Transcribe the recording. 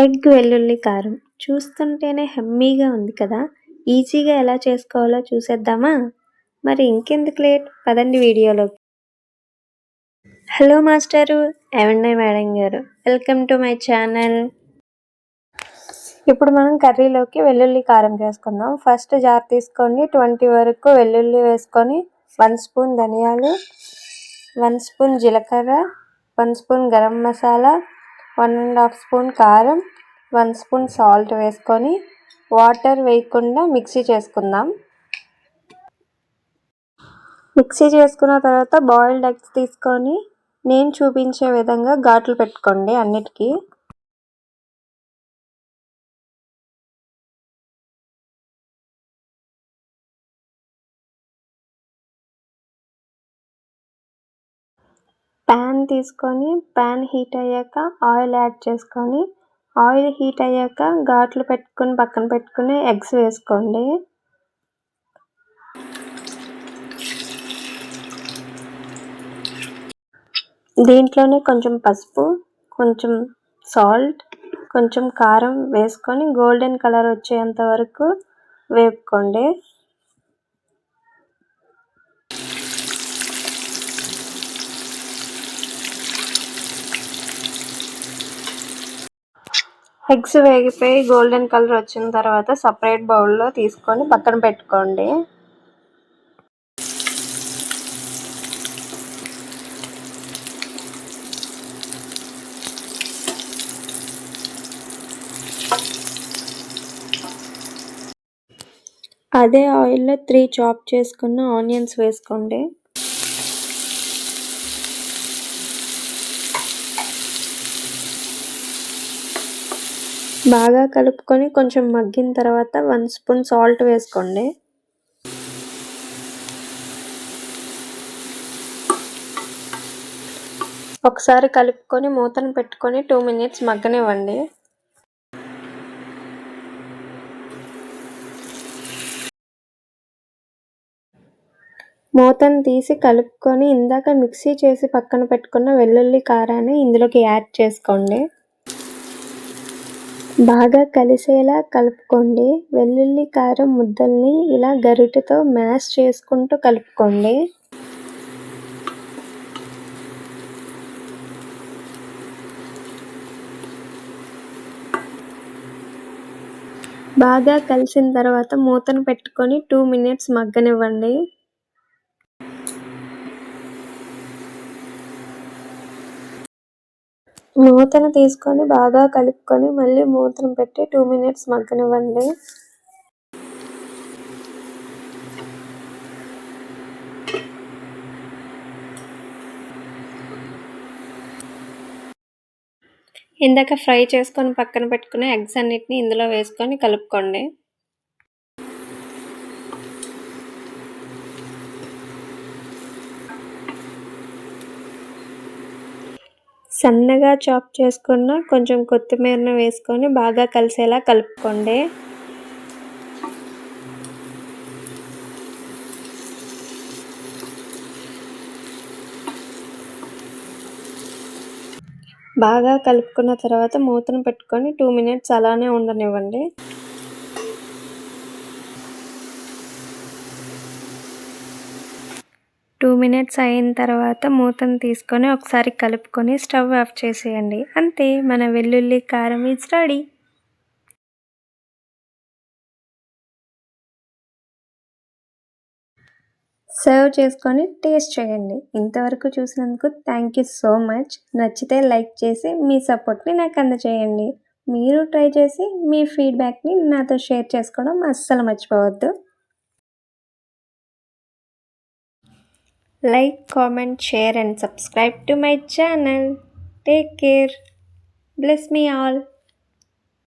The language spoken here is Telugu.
ఎగ్ వెల్లుల్లి కారం చూస్తుంటేనే హమ్మీగా ఉంది కదా. ఈజీగా ఎలా చేసుకోవాలో చూసేద్దామా? మరి ఇంకెందుకు లేట్, పదండి వీడియోలోకి. హలో మాస్టరు, ఏమండి మేడం గారు, వెల్కమ్ టు మై ఛానల్. ఇప్పుడు మనం కర్రీలోకి వెల్లుల్లి కారం చేసుకుందాం. ఫస్ట్ జార్ తీసుకొని 20 వరకు వెల్లుల్లి వేసుకొని 1 స్పూన్ ధనియాలు, 1 స్పూన్ జీలకర్ర, 1 స్పూన్ గరం మసాలా, 1.5 స్పూన్ కారం, 1 స్పూన్ సాల్ట్ వేసుకొని వాటర్ వేయకుండా మిక్సీ చేసుకుందాం. మిక్సీ చేసుకున్న తర్వాత బాయిల్డ్ ఎగ్స్ తీసుకొని నేను చూపించే విధంగా ఘాట్లు పెట్టుకోండి అన్నిటికీ. ప్యాన్ తీసుకొని ప్యాన్ హీట్ అయ్యాక ఆయిల్ యాడ్ చేసుకొని ఆయిల్ హీట్ అయ్యాక ఘాట్లు పెట్టుకొని పక్కన పెట్టుకుని ఎగ్స్ వేసుకోండి. దీంట్లోనే కొంచెం పసుపు, కొంచెం సాల్ట్, కొంచెం కారం వేసుకొని గోల్డెన్ కలర్ వచ్చేంత వరకు వేపుకోండి. ఎగ్స్ వేగిపోయి గోల్డెన్ కలర్ వచ్చిన తర్వాత సపరేట్ బౌల్లో తీసుకొని పక్కన పెట్టుకోండి. అదే ఆయిల్లో 3 చాప్ చేసుకున్న ఆనియన్స్ వేసుకోండి. బాగా కలుపుకొని కొంచెం మగ్గిన తర్వాత 1 స్పూన్ సాల్ట్ వేసుకోండి. ఒకసారి కలుపుకొని మూతను పెట్టుకొని 2 మినిట్స్ మగ్గనివ్వండి. మూతను తీసి కలుపుకొని ఇందాక మిక్సీ చేసి పక్కన పెట్టుకున్న వెల్లుల్లి కారాన్ని ఇందులోకి యాడ్ చేసుకోండి. బాగా కలిసేలా కలుపుకోండి. వెల్లుల్లి కారం ముద్దల్ని ఇలా గరిటెతో మ్యాష్ చేసుకుంటూ కలుపుకోండి. బాగా కలిసిన తర్వాత మూతను పెట్టుకొని 2 మినిట్స్ మగ్గనివ్వండి. మూతను తీసుకొని బాగా కలుపుకొని మళ్ళీ మూతను పెట్టి 2 మినిట్స్ మగ్గనివ్వండి. ఇందాక ఫ్రై చేసుకొని పక్కన పెట్టుకునే ఎగ్స్ అన్నిటిని ఇందులో వేసుకొని కలుపుకోండి. సన్నగా చాప్ చేసుకున్న కొంచెం కొత్తిమీరను వేసుకొని బాగా కలిసేలా కలుపుకోండి. బాగా కలుపుకున్న తర్వాత మూతను పెట్టుకొని 2 మినిట్స్ అలానే ఉండనివ్వండి. టూ మినిట్స్ అయిన తర్వాత మూతను తీసుకొని ఒకసారి కలుపుకొని స్టవ్ ఆఫ్ చేసేయండి. అంతే, మన వెల్లుల్లి కారం ఈజ్ రెడీ. సర్వ్ చేసుకొని టేస్ట్ చేయండి. ఇంతవరకు చూసినందుకు థ్యాంక్ యూ సో మచ్. నచ్చితే లైక్ చేసి మీ సపోర్ట్ని నాకు అందజేయండి. మీరు ట్రై చేసి మీ ఫీడ్బ్యాక్ని నాతో షేర్ చేసుకోవడం అస్సలు మర్చిపోవద్దు. Like, comment, share and subscribe to my channel. Take care. Bless me all.